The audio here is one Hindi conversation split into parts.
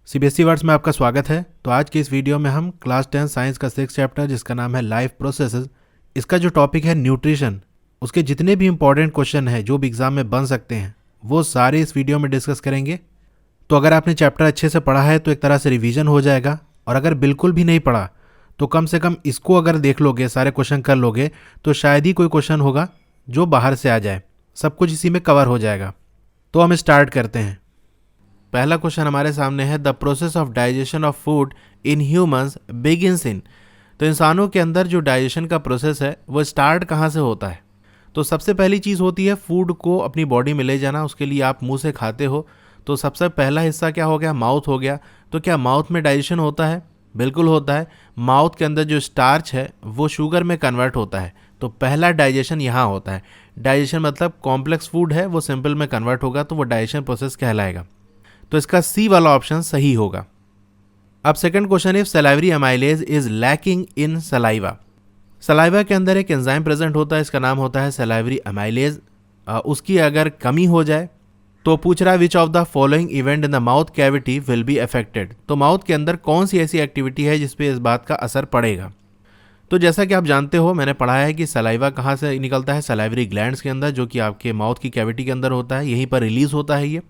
सीबीएसई वर्ड्स में आपका स्वागत है। तो आज की इस वीडियो में हम क्लास 10 साइंस का 6 चैप्टर जिसका नाम है लाइफ प्रोसेसेस, इसका जो टॉपिक है न्यूट्रिशन, उसके जितने भी इंपॉर्टेंट क्वेश्चन हैं जो भी एग्जाम में बन सकते हैं वो सारे इस वीडियो में डिस्कस करेंगे। तो अगर आपने चैप्टर अच्छे से पढ़ा है तो एक तरह से रिवीजन हो जाएगा, और अगर बिल्कुल भी नहीं पढ़ा तो कम से कम इसको अगर देख लोगे, सारे क्वेश्चन कर लोगे, तो शायद ही कोई क्वेश्चन होगा जो बाहर से आ जाए। सब कुछ इसी में कवर हो जाएगा। तो हम स्टार्ट करते हैं। पहला क्वेश्चन हमारे सामने है, the process of digestion of food in humans begins in. तो इंसानों के अंदर जो डाइजेशन का प्रोसेस है वो स्टार्ट कहाँ से होता है? तो सबसे पहली चीज़ होती है फूड को अपनी बॉडी में ले जाना। उसके लिए आप मुंह से खाते हो, तो सबसे पहला हिस्सा क्या हो गया? माउथ हो गया। तो क्या माउथ में डाइजेशन होता है? बिल्कुल होता है। माउथ के अंदर जो स्टार्च है वो शुगर में कन्वर्ट होता है। तो पहला डाइजेशन यहाँ होता है। डाइजेशन मतलब कॉम्प्लेक्स फूड है वो सिंपल में कन्वर्ट होगा, तो वो डाइजेशन प्रोसेस कहलाएगा। तो इसका सी वाला ऑप्शन सही होगा। अब second question, if salivary amylase is lacking in saliva. Saliva के अंदर एक एंजाइम प्रेजेंट होता है, इसका नाम होता है सलाइवरी अमाइलेज। उसकी अगर कमी हो जाए तो पूछ रहा है which of the following event in the mouth cavity will be affected. तो माउथ के अंदर कौन सी ऐसी एक्टिविटी है जिसपे इस बात का असर पड़ेगा? तो जैसा कि आप जानते हो, मैंने पढ़ा है कि सलाइवा कहाँ से निकलता है? सलाइवरी ग्लैंड्स के अंदर, जो कि आपके माउथ की कैविटी के अंदर होता है, यहीं पर रिलीज होता है ये।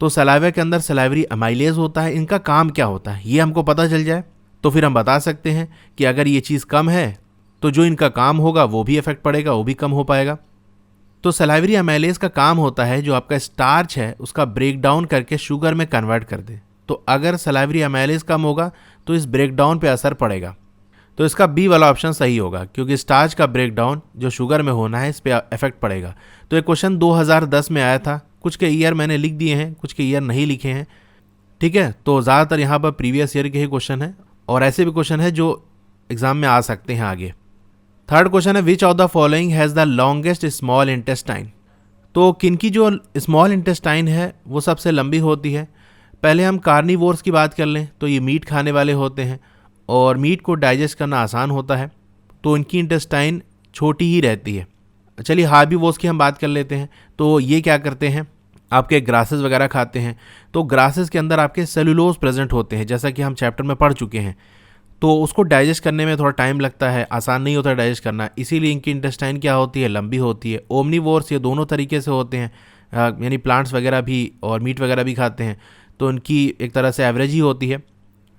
तो सलाइवा के अंदर सलाइवरी अमाइलेज होता है। इनका काम क्या होता है ये हमको पता चल जाए तो फिर हम बता सकते हैं कि अगर ये चीज़ कम है तो जो इनका काम होगा वो भी इफेक्ट पड़ेगा, वो भी कम हो पाएगा। तो सलाइवरी अमाइलेज का काम होता है जो आपका स्टार्च है उसका ब्रेक डाउन करके शुगर में कन्वर्ट कर दे। तो अगर सलाइवरी अमाइलेज कम होगा तो इस ब्रेक डाउन पर असर पड़ेगा। तो इसका बी वाला ऑप्शन सही होगा, क्योंकि स्टार्च का ब्रेक डाउन जो शुगर में होना है इस पर इफेक्ट पड़ेगा। तो ये क्वेश्चन 2010 में आया था। कुछ के ईयर मैंने लिख दिए हैं, कुछ के ईयर नहीं लिखे हैं, ठीक है। तो ज़्यादातर यहाँ पर प्रीवियस ईयर के ही क्वेश्चन है, और ऐसे भी क्वेश्चन है जो एग्जाम में आ सकते हैं आगे। थर्ड क्वेश्चन है, which of the following has the longest small intestine. तो किनकी जो स्मॉल इंटेस्टाइन है वो सबसे लंबी होती है? पहले हम कार्निवोर्स की बात कर लें तो ये मीट खाने वाले होते हैं और मीट को डाइजेस्ट करना आसान होता है, तो इनकी इंटेस्टाइन छोटी ही रहती है। चलिए हार्बीवोर्स की हम बात कर लेते हैं। तो ये क्या करते हैं? आपके ग्रासेस वगैरह खाते हैं, तो ग्रासेस के अंदर आपके सेलुलोज प्रेजेंट होते हैं, जैसा कि हम चैप्टर में पढ़ चुके हैं। तो उसको डाइजेस्ट करने में थोड़ा टाइम लगता है, आसान नहीं होता डाइजेस्ट करना, इसीलिए इनकी इंटेस्टाइन क्या होती है? लंबी होती है। ओमनीवोर्स ये दोनों तरीके से होते हैं, यानी प्लांट्स वगैरह भी और मीट वगैरह भी खाते हैं, तो इनकी एक तरह से एवरेज ही होती है।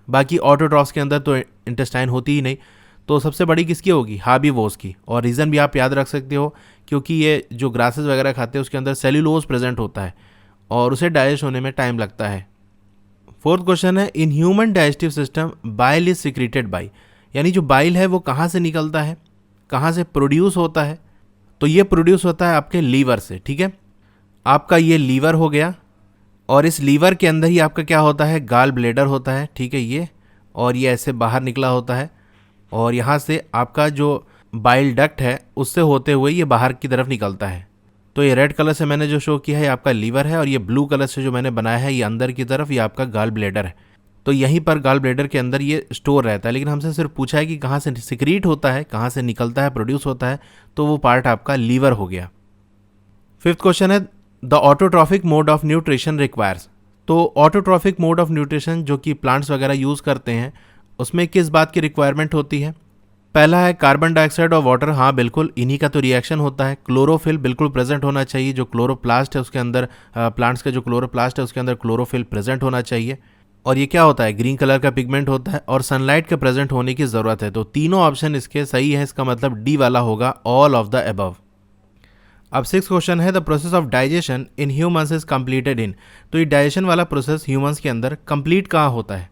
बाकी ऑटोट्रॉफ्स के अंदर तो इंटेस्टाइन होती ही नहीं। तो सबसे बड़ी किसकी होगी? हार्बीवोर्स की। और रीज़न भी आप याद रख सकते हो, क्योंकि ये जो ग्रासेस वगैरह खाते हैं उसके अंदर सेल्यूलोज प्रेजेंट होता है और उसे डाइजेस्ट होने में टाइम लगता है। फोर्थ क्वेश्चन है, in human digestive system bile is secreted by. यानी जो बाइल है वो कहाँ से निकलता है, कहाँ से प्रोड्यूस होता है? तो ये प्रोड्यूस होता है आपके लीवर से, ठीक है। आपका ये लीवर हो गया, और इस लीवर के अंदर ही आपका क्या होता है? गाल ब्लेडर होता है, ठीक है ये। और ये ऐसे बाहर निकला होता है, और यहाँ से आपका जो बाइल डक्ट है उससे होते हुए ये बाहर की तरफ निकलता है। तो ये रेड कलर से मैंने जो शो किया है आपका लीवर है, और ये ब्लू कलर से जो मैंने बनाया है ये अंदर की तरफ ये आपका गाल ब्लेडर है। तो यहीं पर गाल ब्लेडर के अंदर ये स्टोर रहता है। लेकिन हमसे सिर्फ पूछा है कि कहाँ से सिक्रीट होता है, कहाँ से निकलता है, प्रोड्यूस होता है, तो वो पार्ट आपका लीवर हो गया। फिफ्थ क्वेश्चन है, the autotrophic mode of nutrition requires. तो ऑटोट्रॉफिक मोड ऑफ न्यूट्रिशन जो कि प्लांट्स वगैरह यूज़ करते हैं उसमें किस बात की रिक्वायरमेंट होती है? पहला है कार्बन डाइऑक्साइड और वाटर। हाँ बिल्कुल, इन्हीं का तो रिएक्शन होता है। क्लोरोफिल बिल्कुल प्रेजेंट होना चाहिए, जो क्लोरोप्लास्ट है उसके अंदर, प्लांट्स का जो क्लोरोप्लास्ट है उसके अंदर क्लोरोफिल प्रेजेंट होना चाहिए। और ये क्या होता है? ग्रीन कलर का पिगमेंट होता है, और सनलाइट के प्रेजेंट होने की ज़रूरत है। तो तीनों ऑप्शन इसके सही है, इसका मतलब डी वाला होगा, ऑल ऑफ द अबव। अब सिक्स क्वेश्चन है, the process of digestion in humans is completed in. तो ये डाइजेशन वाला प्रोसेस ह्यूमंस के अंदर कंप्लीट कहाँ होता है?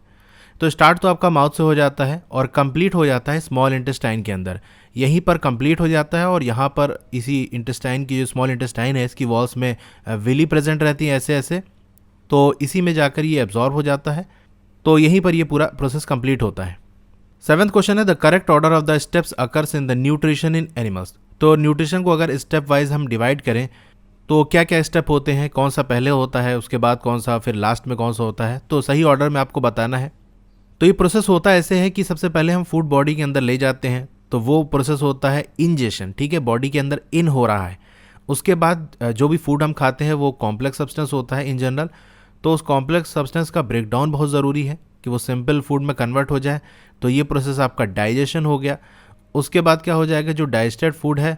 तो स्टार्ट तो आपका माउथ से हो जाता है और कंप्लीट हो जाता है स्मॉल इंटेस्टाइन के अंदर। यहीं पर कंप्लीट हो जाता है, और यहाँ पर इसी इंटेस्टाइन की जो स्मॉल इंटेस्टाइन है इसकी वॉल्स में विली प्रेजेंट रहती है ऐसे ऐसे, तो इसी में जाकर ये एब्जॉर्ब हो जाता है। तो यहीं पर ये पूरा प्रोसेस कंप्लीट होता है। सेवंथ क्वेश्चन है, the correct order of the steps occurs in the nutrition in animals. तो न्यूट्रिशन को अगर स्टेप वाइज हम डिवाइड करें तो क्या क्या स्टेप होते हैं, कौन सा पहले होता है, उसके बाद कौन सा, फिर लास्ट में कौन सा होता है, तो सही ऑर्डर में आपको बताना है। तो ये प्रोसेस होता ऐसे है कि सबसे पहले हम फूड बॉडी के अंदर ले जाते हैं, तो वो प्रोसेस होता है इंजेशन, ठीक है, बॉडी के अंदर इन हो रहा है। उसके बाद जो भी फूड हम खाते हैं वो कॉम्प्लेक्स सब्सटेंस होता है इन जनरल, तो उस कॉम्प्लेक्स सब्सटेंस का ब्रेकडाउन बहुत ज़रूरी है कि वो सिंपल फूड में कन्वर्ट हो जाए। तो ये प्रोसेस आपका डाइजेशन हो गया। उसके बाद क्या हो जाएगा, जो डाइजेस्टेड फूड है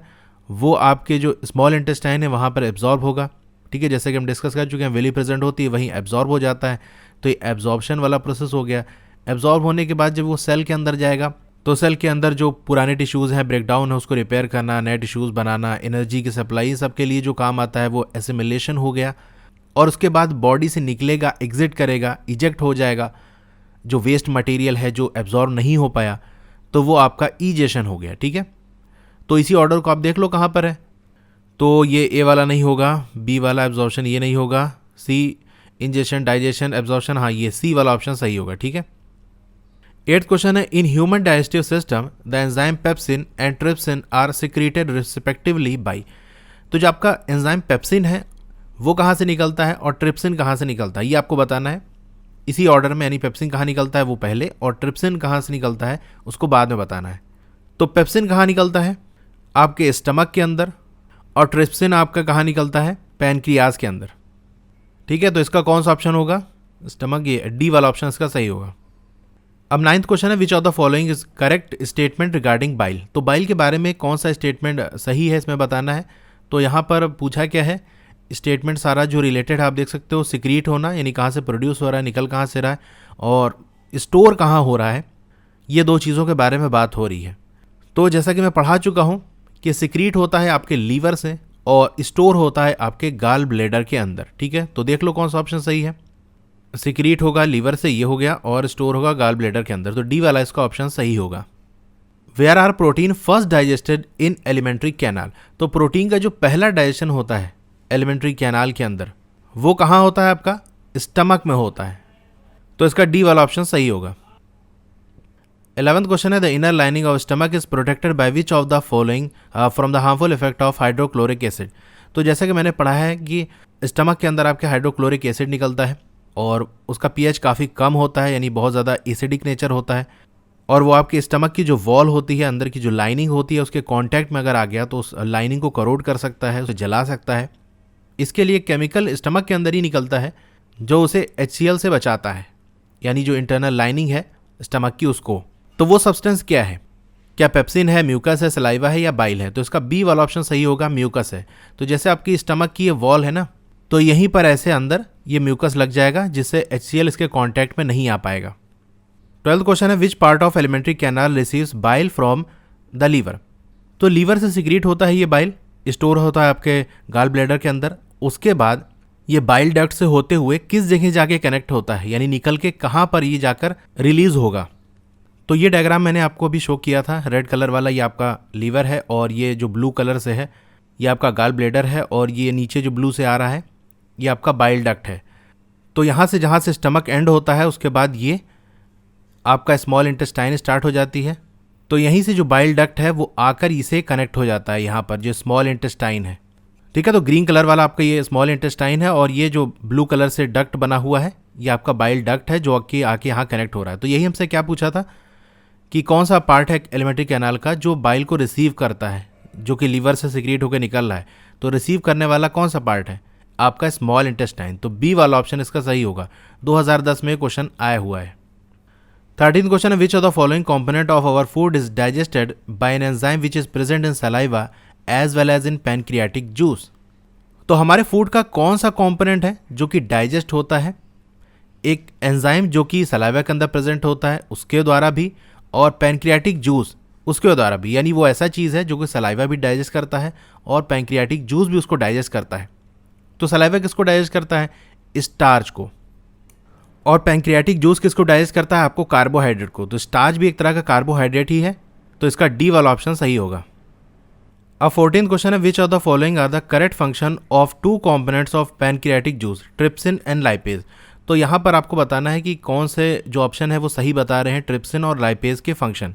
वो आपके जो स्मॉल इंटेस्टाइन है वहाँ पर एब्जॉर्ब होगा। ठीक है, जैसे कि हम डिस्कस कर चुके हैं, वेली प्रेजेंट होती है वहीं एब्जॉर्ब हो जाता है। तो ये एब्जॉर्प्शन वाला प्रोसेस हो गया। एब्जॉर्ब होने के बाद जब वो सेल के अंदर जाएगा तो सेल के अंदर जो पुराने टिश्यूज़ हैं, ब्रेकडाउन है, उसको रिपेयर करना, नए टिश्यूज़ बनाना, एनर्जी की सप्लाई, सब के लिए जो काम आता है वो एसिमिलेशन हो गया। और उसके बाद बॉडी से निकलेगा, एग्जिट करेगा, इजेक्ट हो जाएगा जो वेस्ट मटेरियल है जो एब्जॉर्ब नहीं हो पाया, तो वो आपका ईजेशन हो गया। ठीक है, तो इसी ऑर्डर को आप देख लो कहाँ पर है। तो ये ए वाला नहीं होगा, बी वाला एब्जॉर्प्शन ये नहीं होगा, सी इंजेशन, डाइजेशन, एब्जॉर्प्शन, हाँ ये सी वाला ऑप्शन सही होगा। ठीक है, 8th क्वेश्चन है, in human digestive system the enzyme pepsin and trypsin are secreted respectively by. तो जो आपका एंजाइम पेप्सिन है वो कहाँ से निकलता है और ट्रिप्सिन कहाँ से निकलता है, ये आपको बताना है इसी ऑर्डर में। यानी पेप्सिन कहाँ निकलता है वो पहले और ट्रिप्सिन कहाँ से निकलता है उसको बाद में बताना है। तो पेप्सिन कहाँ निकलता है, आपके स्टमक के अंदर, और ट्रिप्सिन आपका कहाँ निकलता है, पैनक्रियाज के अंदर। ठीक है, तो इसका कौन सा ऑप्शन होगा, स्टमक, ये डी वाला ऑप्शन इसका सही होगा। अब 9th क्वेश्चन है, which of the following is correct statement regarding bile. तो बाइल के बारे में कौन सा स्टेटमेंट सही है इसमें बताना है। तो यहाँ पर पूछा क्या है, स्टेटमेंट सारा जो रिलेटेड है आप देख सकते हो, सिक्रीट होना यानी कहाँ से प्रोड्यूस हो रहा है, निकल कहाँ से रहा है, और स्टोर कहाँ हो रहा है, ये दो चीज़ों के बारे में बात हो रही है। तो जैसा कि मैं पढ़ा चुका हूँ कि सिक्रीट होता है आपके लीवर से और स्टोर होता है आपके गाल ब्लेडर के अंदर। ठीक है, तो देख लो कौन सा ऑप्शन सही है। सिक्रीट होगा लीवर से, ये हो गया, और स्टोर होगा गाल ब्लेडर के अंदर, तो डी वाला इसका ऑप्शन सही होगा। Where are protein first digested in alimentary canal. तो प्रोटीन का जो पहला डाइजेशन होता है एलिमेंट्री कैनाल के अंदर वो कहाँ होता है, आपका स्टमक में होता है, तो इसका डी वाला ऑप्शन सही होगा। 11th क्वेश्चन है, the inner lining of stomach is protected by which of the following from the harmful effect of hydrochloric acid. तो जैसा कि मैंने पढ़ा है कि स्टमक के अंदर आपके हाइड्रोक्लोरिक एसिड निकलता है और उसका पीएच काफ़ी कम होता है, यानी बहुत ज़्यादा एसिडिक नेचर होता है, और वो आपके स्टमक की जो वॉल होती है, अंदर की जो लाइनिंग होती है, उसके कांटेक्ट में अगर आ गया तो उस लाइनिंग को करोड कर सकता है, उसे जला सकता है। इसके लिए केमिकल स्टमक के अंदर ही निकलता है जो उसे HCl से बचाता है, यानी जो इंटरनल लाइनिंग है स्टमक की उसको। तो वो सब्सटेंस क्या है, क्या पेप्सिन है, म्यूकस है, सलाइवा है या बाइल है। तो इसका बी वाला ऑप्शन सही होगा, म्यूकस है। तो जैसे आपकी स्टमक की ये वॉल है ना, तो यहीं पर ऐसे अंदर ये म्यूकस लग जाएगा जिससे HCl इसके कांटेक्ट में नहीं आ पाएगा। 12th क्वेश्चन है, which part of alimentary canal receives bile from the liver. तो लीवर से सिक्रीट होता है ये बाइल, स्टोर होता है आपके गाल ब्लैडर के अंदर। उसके बाद ये बाइल डक्ट से होते हुए किस जगह जाके कनेक्ट होता है, यानी निकल के कहाँ पर ये जाकर रिलीज होगा। तो ये डायग्राम मैंने आपको अभी शो किया था, रेड कलर वाला ये आपका लीवर है, और ये जो ब्लू कलर से है ये आपका गाल ब्लैडर है, और ये नीचे जो ब्लू से आ रहा है ये आपका बाइल डक्ट है। तो यहाँ से जहाँ से स्टमक एंड होता है उसके बाद ये आपका स्मॉल इंटेस्टाइन स्टार्ट हो जाती है। तो यहीं से जो बाइल डक्ट है वो आकर इसे कनेक्ट हो जाता है यहाँ पर जो स्मॉल इंटेस्टाइन है। ठीक है, तो ग्रीन कलर वाला आपका ये स्मॉल इंटेस्टाइन है, और ये जो ब्लू कलर से डक्ट बना हुआ है ये आपका बाइल डक्ट है जो आके यहाँ कनेक्ट हो रहा है। तो यही हमसे क्या पूछा था कि कौन सा पार्ट है एलिमेंट्री कैनाल का जो बाइल को रिसीव करता है, जो कि लीवर से सिक्रीट होकर निकल रहा है। तो रिसीव करने वाला कौन सा पार्ट है, आपका स्मॉल इंटेस्टाइन। तो बी वाला ऑप्शन इसका सही होगा, 2010 में क्वेश्चन आया हुआ है। 13th क्वेश्चन है, which of the following component of our food is digested by an enzyme which is present in saliva as well as in pancreatic juice. तो हमारे फूड का कौन सा कंपोनेंट है जो कि डाइजेस्ट होता है एक एंजाइम जो कि सलाइवा के अंदर प्रेजेंट होता है उसके द्वारा भी, और पैनक्रियाटिक जूस उसके द्वारा भी, यानी वो ऐसा चीज़ है जो कि सलाइवा भी डाइजेस्ट करता है और पैनक्रियाटिक जूस भी उसको डाइजेस्ट करता है। तो सलाइवा किसको डाइजेस्ट करता है, स्टार्च को, और पैनक्रियाटिक जूस किसको डाइजेस्ट करता है, आपको कार्बोहाइड्रेट को। तो स्टार्च भी एक तरह का कार्बोहाइड्रेट ही है, तो इसका डी वाला ऑप्शन सही होगा। अब 14th क्वेश्चन है, which of the following are the correct function of two components of pancreatic juice, trypsin and lipase. तो यहाँ पर आपको बताना है कि कौन से जो ऑप्शन है वो सही बता रहे हैं ट्रिप्सिन और लाइपेज के फंक्शन।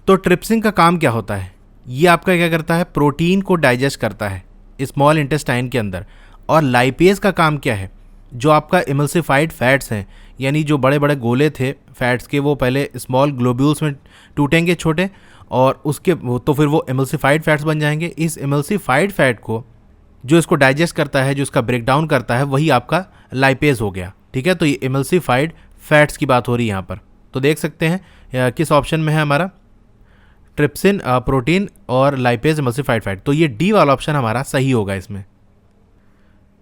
तो ट्रिप्सिन का काम क्या होता है, ये आपका क्या करता है, प्रोटीन को डाइजेस्ट करता है स्मॉल इंटेस्टाइन के अंदर। और लाइपेज का काम क्या है, जो आपका इमल्सिफाइड फैट्स हैं, यानी जो बड़े बड़े गोले थे फैट्स के वो पहले स्मॉल ग्लोब्यूल्स में टूटेंगे छोटे, और उसके तो फिर वो इमल्सिफाइड फैट्स बन जाएंगे। इस इमल्सिफाइड फैट को जो इसको डाइजेस्ट करता है, जो इसका ब्रेक डाउन करता है, वही आपका लाइपेज हो गया। ठीक है, तो ये इमल्सिफाइड फैट्स की बात हो रही है यहाँ पर। तो देख सकते हैं किस ऑप्शन में है हमारा, ट्रिप्सिन, प्रोटीन और लाइपेज इमल्सिफाइड फैट। तो ये डी वाला ऑप्शन हमारा सही होगा इसमें।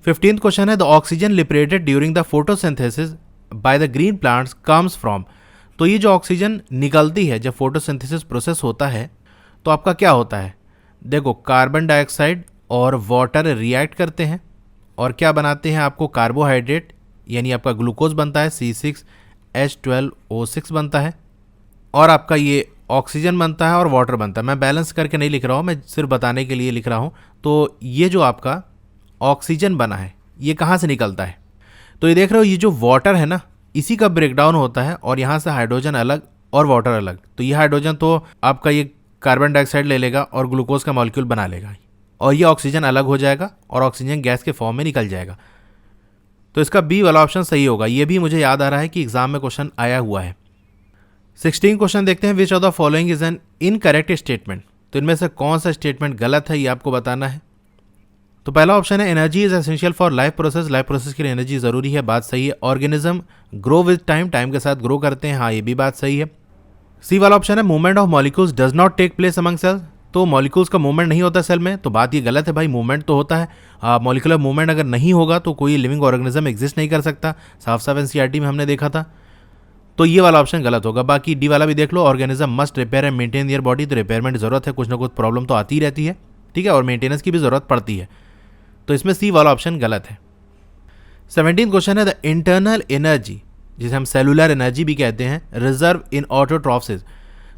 15th क्वेश्चन है the oxygen liberated during the photosynthesis by the green plants comes from. तो ये जो ऑक्सीजन निकलती है जब फोटोसिंथेसिस प्रोसेस होता है तो आपका क्या होता है, देखो कार्बन डाइऑक्साइड और वाटर रिएक्ट करते हैं और क्या बनाते हैं, आपको कार्बोहाइड्रेट यानी आपका ग्लूकोज बनता है, C6H12O6 बनता है, और आपका ये ऑक्सीजन बनता है और वाटर बनता है। मैं बैलेंस करके नहीं लिख रहा हूँ, मैं सिर्फ बताने के लिए लिख रहा हूँ। तो ये जो आपका ऑक्सीजन बना है ये कहाँ से निकलता है, तो ये देख रहे हो ये जो वाटर है ना, इसी का ब्रेकडाउन होता है और यहाँ से हाइड्रोजन अलग और वाटर अलग। तो ये हाइड्रोजन तो आपका ये कार्बन डाइऑक्साइड ले लेगा और ग्लूकोज का मॉलिक्यूल बना लेगा, और ये ऑक्सीजन अलग हो जाएगा और ऑक्सीजन गैस के फॉर्म में निकल जाएगा। तो इसका बी वाला ऑप्शन सही होगा। ये भी मुझे याद आ रहा है कि एग्जाम में क्वेश्चन आया हुआ है। 16 क्वेश्चन देखते हैं, विच of the following is an incorrect statement. तो इनमें से कौन सा स्टेटमेंट गलत है ये आपको बताना है। तो पहला ऑप्शन है energy is essential for life process. Life process के लिए एनर्जी जरूरी है, बात सही है। Organism grow with time, time के साथ ग्रो करते हैं, हाँ ये भी बात सही है। सी वाला ऑप्शन है movement of molecules does not take place among cells. तो मॉलिक्यूल्स का मूवमेंट नहीं होता सेल में, तो बात ये गलत है भाई, मूवमेंट तो होता है। मॉलिकुलर मूवमेंट अगर नहीं होगा तो कोई लिविंग ऑर्गेनिज्म एग्जिस्ट नहीं कर सकता, साफ साफ एनसीईआरटी में हमने देखा था। तो ये वाला ऑप्शन गलत होगा। बाकी डी वाला भी देख लो, organism must repair and maintain their body. तो रिपेयरमेंट जरूरत है, कुछ ना कुछ प्रॉब्लम तो आती रहती है, ठीक है, और मेंटेनेंस की भी जरूरत पड़ती है। तो इसमें सी वाला ऑप्शन गलत है। 17 क्वेश्चन है द इंटरनल एनर्जी, जिसे हम सेलुलर एनर्जी भी कहते हैं, रिजर्व इन ऑटोट्रॉफ्स।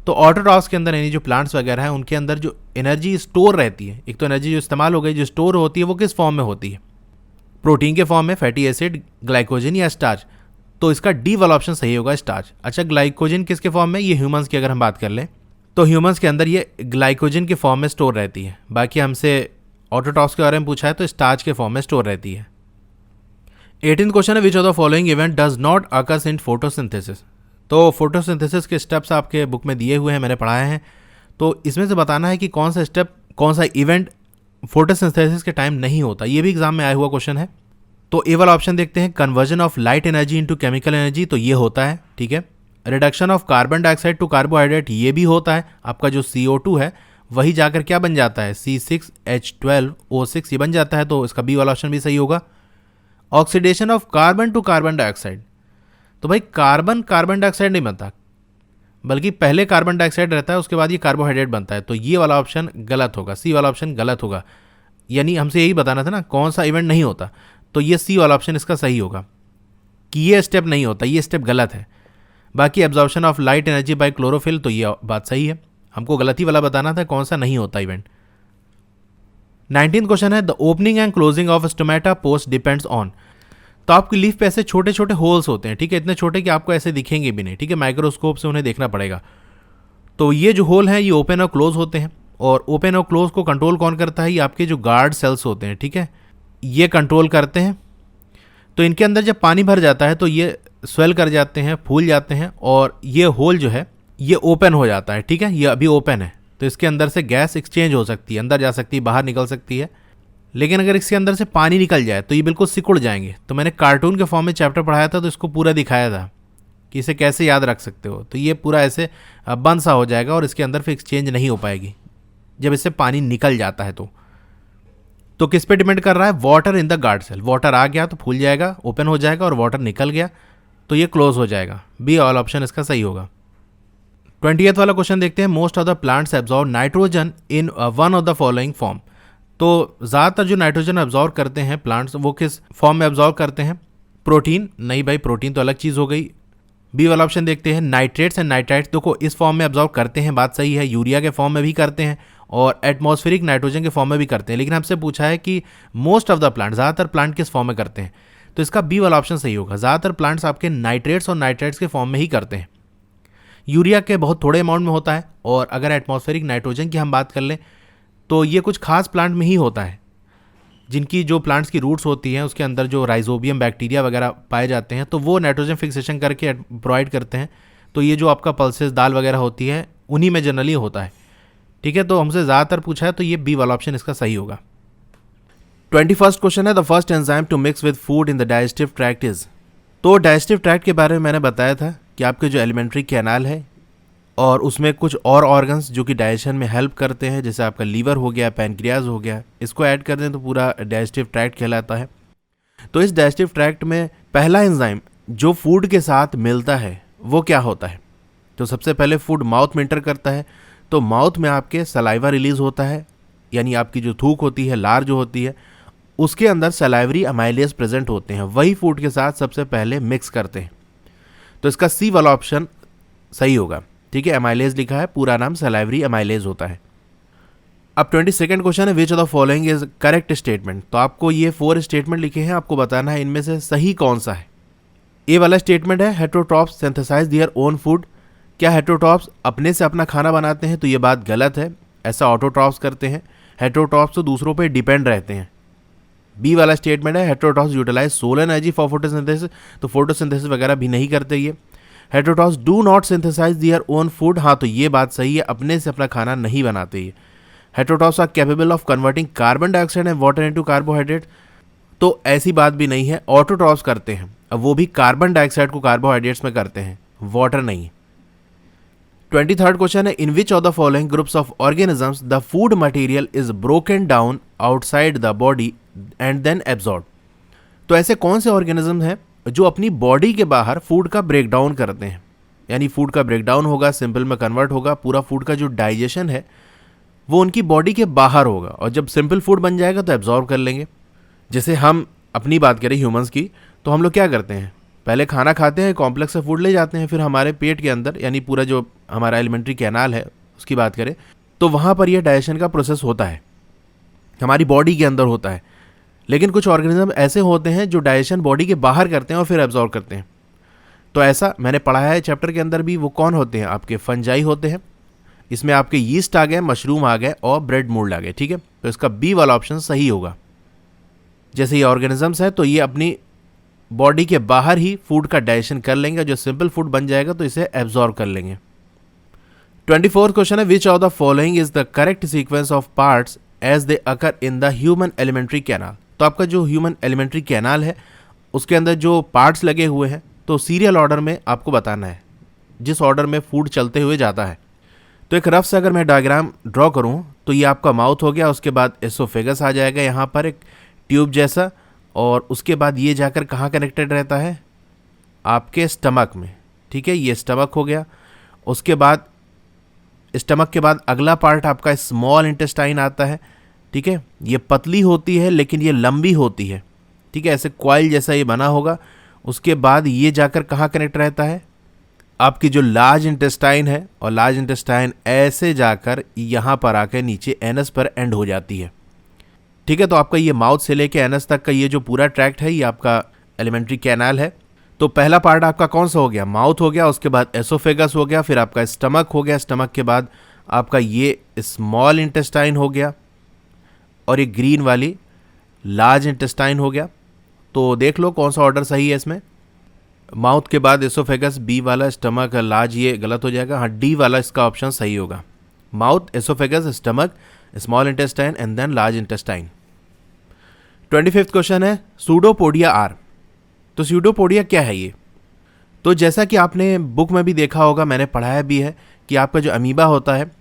तो ऑटोट्रॉफ्स के अंदर यानी जो प्लांट्स वगैरह हैं उनके अंदर जो एनर्जी स्टोर रहती है, एक तो एनर्जी जो इस्तेमाल हो गई, जो स्टोर होती है वो किस फॉर्म में होती है, प्रोटीन के फॉर्म में, फैटी एसिड, ग्लाइकोजन या स्टार्च। तो इसका डी वाला ऑप्शन सही होगा, स्टार्च। अच्छा, ग्लाइकोजन किसके फॉर्म में, ये ह्यूमंस की अगर हम बात कर लें तो ह्यूमंस के अंदर ये ग्लाइकोजन के फॉर्म में स्टोर रहती है। बाकी हमसे ऑटोट्रॉफ्स के बारे में पूछा है तो स्टार्च के फॉर्म में स्टोर रहती है। 18 क्वेश्चन है which of the following event does not occurs in photosynthesis. तो फोटोसिंथेसिस के स्टेप्स आपके बुक में दिए हुए हैं, मैंने पढ़ाए हैं। तो इसमें से बताना है कि कौन सा स्टेप, कौन सा इवेंट फोटोसिंथेसिस के टाइम नहीं होता। ये भी एग्जाम में आया हुआ क्वेश्चन है। तो ए वाला ऑप्शन देखते हैं, conversion of light energy into chemical energy. तो ये होता है, ठीक है। Reduction of carbon dioxide to carbohydrate, ये भी होता है। आपका जो CO2 है वही जाकर क्या बन जाता है, C6H12O6 ये बन जाता है। तो इसका बी वाला ऑप्शन भी सही होगा। Oxidation of carbon to carbon dioxide, तो भाई कार्बन डाइऑक्साइड नहीं बनता, बल्कि पहले कार्बन डाइऑक्साइड रहता है, उसके बाद ये कार्बोहाइड्रेट बनता है। तो ये वाला ऑप्शन गलत होगा, सी वाला ऑप्शन गलत होगा। यानी हमसे यही बताना था ना कौन सा इवेंट नहीं होता, तो ये सी वाला ऑप्शन इसका सही होगा कि ये स्टेप नहीं होता, ये स्टेप गलत है। बाकी absorption of light energy by chlorophyll, तो ये बात सही है। हमको गलती वाला बताना था कौन सा नहीं होता इवेंट। 19 क्वेश्चन है the opening and closing of stomata post depends on. तो आपकी लीफ पे ऐसे छोटे छोटे होल्स होते हैं, ठीक है, इतने छोटे कि आपको ऐसे दिखेंगे भी नहीं, ठीक है, माइक्रोस्कोप से उन्हें देखना पड़ेगा। तो ये जो होल हैं ये ओपन और क्लोज होते हैं, और ओपन और क्लोज को कंट्रोल कौन करता है, ये आपके जो गार्ड सेल्स होते हैं, ठीक है, ये कंट्रोल करते हैं। तो इनके अंदर जब पानी भर जाता है तो ये स्वेल कर जाते हैं, फूल जाते हैं, और ये होल जो है ये ओपन हो जाता है, ठीक है, ये अभी ओपन है। तो इसके अंदर से गैस एक्सचेंज हो सकती है, अंदर जा सकती है, बाहर निकल सकती है। लेकिन अगर इसके अंदर से पानी निकल जाए तो ये बिल्कुल सिकुड़ जाएंगे। तो मैंने कार्टून के फॉर्म में चैप्टर पढ़ाया था, तो इसको पूरा दिखाया था कि इसे कैसे याद रख सकते हो। तो ये पूरा ऐसे बंद सा हो जाएगा और इसके अंदर फिर एक्सचेंज नहीं हो पाएगी जब इससे पानी निकल जाता है। तो किस पे डिपेंड कर रहा है, water in the guard cell. Water आ गया तो फूल जाएगा, ओपन हो जाएगा, और वाटर निकल गया तो ये क्लोज हो जाएगा। बी ऑल ऑप्शन इसका सही होगा। 20th वाला क्वेश्चन देखते हैं, most of the plants absorb nitrogen in one of the following form. तो ज़्यादातर जो नाइट्रोजन एब्जॉर्ब करते हैं प्लांट्स वो किस फॉर्म में एब्जॉर्ब करते हैं, प्रोटीन, नहीं भाई प्रोटीन तो अलग चीज़ हो गई। बी वाला ऑप्शन देखते हैं, नाइट्रेट्स एंड नाइट्राइट्स, देखो इस फॉर्म में एब्जॉर्ब करते हैं, बात सही है, यूरिया के फॉर्म में भी करते हैं और एटमॉस्फेरिक नाइट्रोजन के फॉर्म में भी करते हैं। लेकिन हमसे पूछा है कि मोस्ट ऑफ द प्लांट, ज़्यादातर प्लांट किस फॉर्म में करते हैं, तो इसका बी वाला ऑप्शन सही होगा। ज़्यादातर प्लांट्स आपके नाइट्रेट्स और नाइट्राइट्स के फॉर्म में ही करते हैं। यूरिया के बहुत थोड़े अमाउंट में होता है, और अगर एटमॉस्फेरिक नाइट्रोजन की हम बात कर लें तो ये कुछ खास प्लांट में ही होता है, जिनकी जो प्लांट्स की रूट्स होती हैं उसके अंदर जो राइजोबियम बैक्टीरिया वगैरह पाए जाते हैं, तो वो नाइट्रोजन फिक्सेशन करके प्रोवाइड करते हैं। तो ये जो आपका पल्सेस दाल वगैरह होती है उन्हीं में जनरली होता है, ठीक है। तो हमसे ज़्यादातर पूछा है तो ये बी वाला ऑप्शन इसका सही होगा। 21st क्वेश्चन है the first enzyme to mix with food in the digestive tract is. तो डाइजेस्टिव ट्रैक्ट के बारे में मैंने बताया था कि आपके जो एलिमेंट्री कैनाल है और उसमें कुछ और ऑर्गन्स जो कि डाइजेशन में हेल्प करते हैं, जैसे आपका लीवर हो गया, पैनक्रियाज हो गया, इसको ऐड कर दें तो पूरा डाइजेस्टिव ट्रैक्ट कहलाता है। तो इस डाइजेस्टिव ट्रैक्ट में पहला एंजाइम जो फूड के साथ मिलता है वो क्या होता है? तो सबसे पहले फूड माउथ में इंटर करता है, तो माउथ में आपके सलाइवा रिलीज होता है, यानी आपकी जो थूक होती है, लार जो होती है, उसके अंदर सलाइवरी अमाइलेज प्रेजेंट होते हैं, वही फूड के साथ सबसे पहले मिक्स करते हैं। तो इसका सी वाला ऑप्शन सही होगा। ठीक है, अमाइलेज लिखा है, पूरा नाम सलाइवरी अमाइलेज होता है। अब 22nd क्वेश्चन है which of the following is correct statement. तो आपको ये 4 स्टेटमेंट लिखे हैं, आपको बताना है इनमें से सही कौन सा है। ए वाला स्टेटमेंट है heterotrophs synthesize their own food. क्या हेटेरोट्रॉप्स अपने से अपना खाना बनाते हैं? तो ये बात गलत है, ऐसा ऑटोट्रॉप्स करते हैं। हेटेरोट्रॉप्स तो दूसरों पे डिपेंड रहते हैं। बी वाला स्टेटमेंट है heterotrophs utilize solar energy for photosynthesis. तो फोटोसिंथेसिस वगैरह भी नहीं करते ये। Heterotrophs do not synthesize their own food. हाँ, तो ये बात सही है, अपने से अपना खाना नहीं बनाते ये। Heterotrophs are capable of converting carbon dioxide and water into carbohydrate. तो ऐसी बात भी नहीं है, ऑटोट्रॉप्स करते हैं, अब वो भी कार्बन डाइऑक्साइड को कार्बोहाइड्रेट्स में करते हैं, वाटर नहीं। 23rd क्वेश्चन है in which of the following groups of organisms the food material is broken down outside the body and then absorb. तो ऐसे कौन से ऑर्गेनिज्म हैं जो अपनी बॉडी के बाहर फूड का ब्रेक डाउन करते हैं? यानी फूड का ब्रेक डाउन होगा, सिंपल में कन्वर्ट होगा, पूरा फूड का जो डाइजेशन है वो उनकी बॉडी के बाहर होगा, और जब सिंपल फूड बन जाएगा तो एब्जॉर्ब कर लेंगे। जैसे हम अपनी बात करें ह्यूमंस की, तो हम लोग क्या करते हैं, पहले खाना खाते हैं, कॉम्प्लेक्स से फूड ले जाते हैं, फिर हमारे पेट के अंदर, यानी पूरा जो हमारा एलिमेंट्री कैनाल है उसकी बात करें तो वहाँ पर यह डाइजेशन का प्रोसेस होता है, हमारी बॉडी के अंदर होता है। लेकिन कुछ ऑर्गेनिज्म ऐसे होते हैं जो डाइजेशन बॉडी के बाहर करते हैं और फिर एब्जॉर्ब करते हैं। तो ऐसा मैंने पढ़ा है चैप्टर के अंदर भी। वो कौन होते हैं? आपके फंजाई होते हैं, इसमें आपके यीस्ट आ गए, मशरूम आ गए और ब्रेड मोल्ड आ गए। ठीक है, तो इसका बी वाला ऑप्शन सही होगा। जैसे ये ऑर्गेनिजम्स है तो ये अपनी बॉडी के बाहर ही फूड का डाइजेशन कर लेंगे, जो सिंपल फूड बन जाएगा तो इसे एब्जॉर्ब कर लेंगे। 24th क्वेश्चन है which of the following is the correct sequence of parts as they occur in the human alimentary canal. तो आपका जो ह्यूमन एलिमेंट्री कैनाल है उसके अंदर जो पार्ट्स लगे हुए हैं, तो सीरियल ऑर्डर में आपको बताना है जिस ऑर्डर में फूड चलते हुए जाता है। तो एक रफ से अगर मैं डायग्राम ड्रॉ करूं तो ये आपका माउथ हो गया, उसके बाद एसोफेगस आ जाएगा यहाँ पर एक ट्यूब जैसा, और उसके बाद ये जाकर कहाँ कनेक्टेड रहता है? आपके स्टमक में। ठीक है, ये स्टमक हो गया। उसके बाद स्टमक के बाद अगला पार्ट आपका स्मॉल इंटेस्टाइन आता है। ठीक है, ये पतली होती है लेकिन ये लंबी होती है। ठीक है, ऐसे कॉइल जैसा ये बना होगा। उसके बाद ये जाकर कहाँ कनेक्ट रहता है? आपकी जो लार्ज इंटेस्टाइन है, और लार्ज इंटेस्टाइन ऐसे जाकर यहाँ पर आकर नीचे एनस पर एंड हो जाती है। ठीक है, तो आपका ये माउथ से लेके एनस तक का ये जो पूरा ट्रैक्ट है ये आपका एलिमेंट्री कैनाल है। तो पहला पार्ट आपका कौन सा हो गया? माउथ हो गया, उसके बाद एसोफेगस हो गया, फिर आपका स्टमक हो गया, स्टमक के बाद आपका ये स्मॉल इंटेस्टाइन हो गया, और ये ग्रीन वाली लार्ज इंटेस्टाइन हो गया। तो देख लो कौन सा ऑर्डर सही है इसमें। माउथ के बाद एसोफेगस, बी वाला स्टमक, लार्ज ये गलत हो जाएगा। हाँ, डी वाला इसका ऑप्शन सही होगा। Mouth, oesophagus, stomach, small intestine and then large intestine. 25th question है सूडोपोडिया आर। तो सूडोपोडिया क्या है ये? तो जैसा कि आपने बुक में भी देखा होगा, मैंने पढ़ाया भी है कि आपका जो अमीबा होता है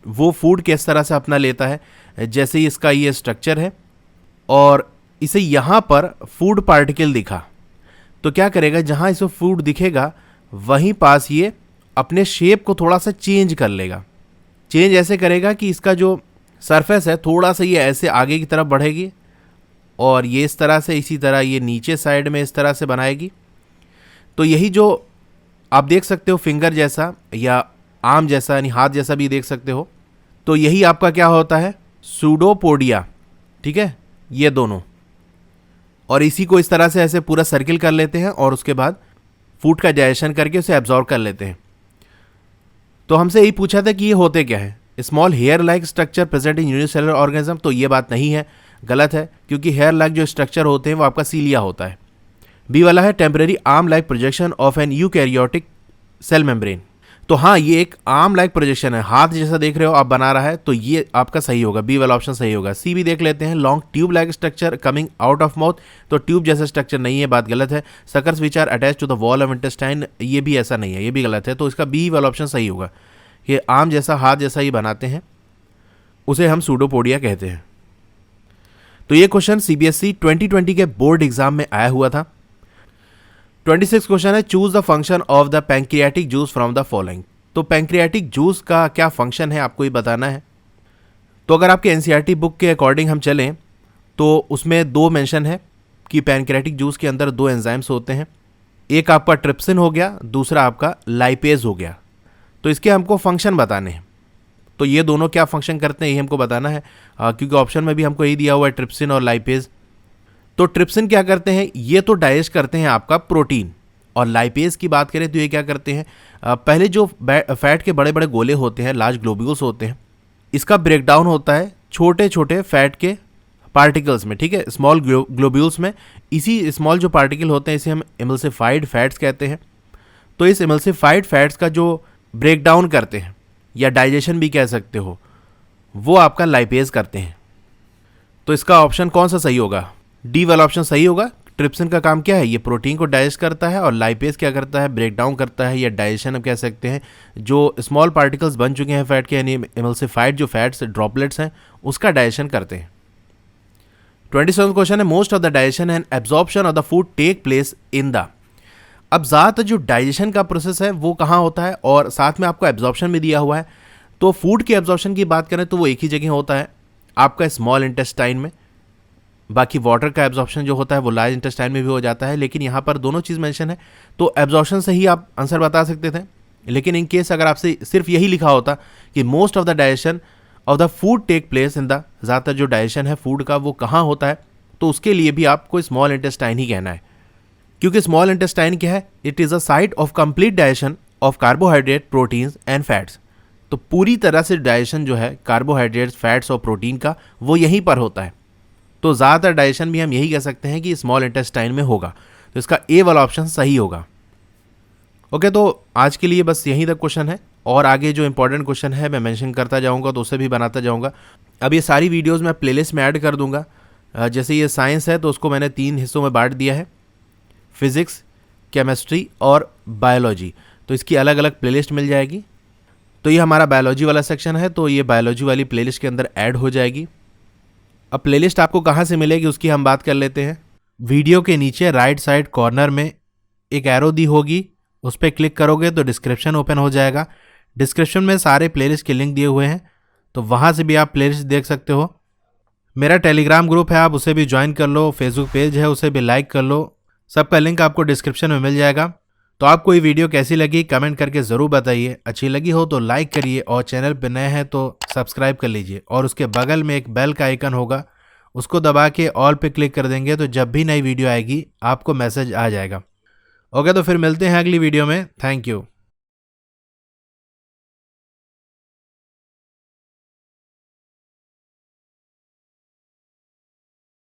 वो फूड किस तरह से अपना लेता है। जैसे इसका ये स्ट्रक्चर है और इसे यहाँ पर फूड पार्टिकल दिखा, तो क्या करेगा, जहाँ इसे फूड दिखेगा वहीं पास ये अपने शेप को थोड़ा सा चेंज कर लेगा। चेंज ऐसे करेगा कि इसका जो सरफेस है थोड़ा सा ये ऐसे आगे की तरफ बढ़ेगी, और ये इस तरह से, इसी तरह ये नीचे साइड में इस तरह से बनाएगी। तो यही जो आप देख सकते हो फिंगर जैसा या आम जैसा, यानी हाथ जैसा भी देख सकते हो, तो यही आपका क्या होता है? सूडोपोडिया। ठीक है, ये दोनों, और इसी को इस तरह से ऐसे पूरा सर्किल कर लेते हैं और उसके बाद फूड का डाइजेशन करके उसे एब्जॉर्ब कर लेते हैं। तो हमसे यही पूछा था कि ये होते क्या है? Small hair like structure present in unicellular organism. तो ये बात नहीं है, गलत है, क्योंकि हेयर लाइक जो स्ट्रक्चर होते हैं वो आपका सीलिया होता है। बी वाला है temporary arm like projection of an eukaryotic cell membrane. तो हाँ, ये एक आर्म लाइक प्रोजेक्शन है, हाथ जैसा देख रहे हो आप बना रहा है, तो ये आपका सही होगा, बी वाला ऑप्शन सही होगा। सी भी देख लेते हैं, long tube like structure coming out of mouth, तो ट्यूब जैसा स्ट्रक्चर नहीं है, बात गलत है। Suckers which are attach to the wall of intestine, ये भी ऐसा नहीं है, ये भी गलत है, तो इसका बी वाला ऑप्शन सही होगा। ये आर्म जैसा, हाथ जैसा ही बनाते हैं, उसे हम सूडोपोडिया कहते हैं। तो ये क्वेश्चन सीबीएसई 2020 के बोर्ड एग्जाम में आया हुआ था। 26 क्वेश्चन है, choose the function of the pancreatic juice from the following. तो पैंक्रियाटिक जूस का क्या फंक्शन है आपको ही बताना है। तो अगर आपके एनसीईआरटी बुक के अकॉर्डिंग हम चलें तो उसमें दो मेंशन है कि पैंक्रियाटिक जूस के अंदर दो एंजाइम्स होते हैं, एक आपका ट्रिप्सिन हो गया, दूसरा आपका लाइपेज हो गया। तो इसके हमको फंक्शन बताने हैं, तो ये दोनों क्या फंक्शन करते हैं ये हमको बताना है, क्योंकि ऑप्शन में भी हमको यही दिया हुआ है, ट्रिप्सिन और लाइपेज। तो ट्रिप्सिन क्या करते हैं, ये तो डाइजेस्ट करते हैं आपका प्रोटीन, और लाइपेज की बात करें तो ये क्या करते हैं, पहले जो फैट के बड़े बड़े गोले होते हैं, लार्ज ग्लोब्यूल्स होते हैं, इसका ब्रेकडाउन होता है छोटे छोटे फैट के पार्टिकल्स में, ठीक है, स्मॉल ग्लोब्यूल्स में। इसी स्मॉल जो पार्टिकल होते हैं इसे हम एमल्सिफाइड फैट्स कहते हैं। तो इस एमल्सिफाइड फैट्स का जो ब्रेकडाउन करते हैं, या डाइजेशन भी कह सकते हो, वो आपका लाइपेज करते हैं। तो इसका ऑप्शन कौन सा सही होगा, डी वाला ऑप्शन सही होगा। ट्रिप्सिन का काम क्या है, ये प्रोटीन को डाइजेस्ट करता है, और लाइपेज क्या करता है, ब्रेकडाउन करता है, या डाइजेशन हम कह सकते हैं। जो स्मॉल पार्टिकल्स बन चुके हैं फैट के, यानी एमल्सिफाइड जो फैट्स ड्रॉपलेट्स हैं, उसका डाइजेशन करते हैं। 27 क्वेश्चन है, most of the digestion and absorption of the food take place in the. अब ज़्यादातर जो डाइजेशन का प्रोसेस है वो कहाँ होता है, और साथ में आपको एब्जॉर्प्शन भी दिया हुआ है। तो फूड के एब्जॉर्प्शन की बात करें तो वो एक ही जगह होता है, आपका स्मॉल इंटेस्टाइन में। बाकी वाटर का एब्जॉर्प्शन जो होता है वो लार्ज इंटेस्टाइन में भी हो जाता है, लेकिन यहाँ पर दोनों चीज़ मेंशन है, तो एब्जॉर्प्शन से ही आप आंसर बता सकते थे। लेकिन इन केस अगर आपसे सिर्फ यही लिखा होता कि most of the digestion of the food take place in the, ज़्यादातर जो डाइजेशन है फूड का वो कहाँ होता है, तो उसके लिए भी आपको स्मॉल इंटेस्टाइन ही कहना है, क्योंकि स्मॉल इंटेस्टाइन क्या है, it is a site of complete digestion of carbohydrate, proteins and fats. तो पूरी तरह से डाइजेशन जो है कार्बोहाइड्रेट्स, फैट्स और प्रोटीन का, वो यहीं पर होता है। तो ज़्यादातर डाइजेशन भी हम यही कह सकते हैं कि स्मॉल इंटेस्टाइन में होगा, तो इसका ए वाला ऑप्शन सही होगा। ओके, तो आज के लिए बस यहीं तक क्वेश्चन है, और आगे जो इंपॉर्टेंट क्वेश्चन है मैं मेंशन करता जाऊंगा, तो उसे भी बनाता जाऊंगा। अब ये सारी वीडियोस मैं प्लेलिस्ट में ऐड कर दूंगा। जैसे ये साइंस है तो उसको मैंने 3 हिस्सों में बांट दिया है, फिज़िक्स, केमिस्ट्री और बायोलॉजी, तो इसकी अलग अलग प्लेलिस्ट मिल जाएगी। तो ये हमारा बायोलॉजी वाला सेक्शन है, तो ये बायोलॉजी वाली प्लेलिस्ट के अंदर ऐड हो जाएगी। अब प्लेलिस्ट आपको कहाँ से मिलेगी उसकी हम बात कर लेते हैं। वीडियो के नीचे राइट साइड कॉर्नर में एक एरो दी होगी, उस पर क्लिक करोगे तो डिस्क्रिप्शन ओपन हो जाएगा। डिस्क्रिप्शन में सारे प्लेलिस्ट के लिंक दिए हुए हैं, तो वहाँ से भी आप प्लेलिस्ट देख सकते हो। मेरा टेलीग्राम ग्रुप है, आप उसे भी ज्वाइन कर लो, फेसबुक पेज है उसे भी लाइक कर लो, सबका लिंक आपको डिस्क्रिप्शन में मिल जाएगा। तो आपको ये वीडियो कैसी लगी कमेंट करके ज़रूर बताइए, अच्छी लगी हो तो लाइक करिए, और चैनल पर नए हैं तो सब्सक्राइब कर लीजिए, और उसके बगल में एक बेल का आइकन होगा, उसको दबा के ऑल पे क्लिक कर देंगे तो जब भी नई वीडियो आएगी आपको मैसेज आ जाएगा। ओके, तो फिर मिलते हैं अगली वीडियो में। Thank you.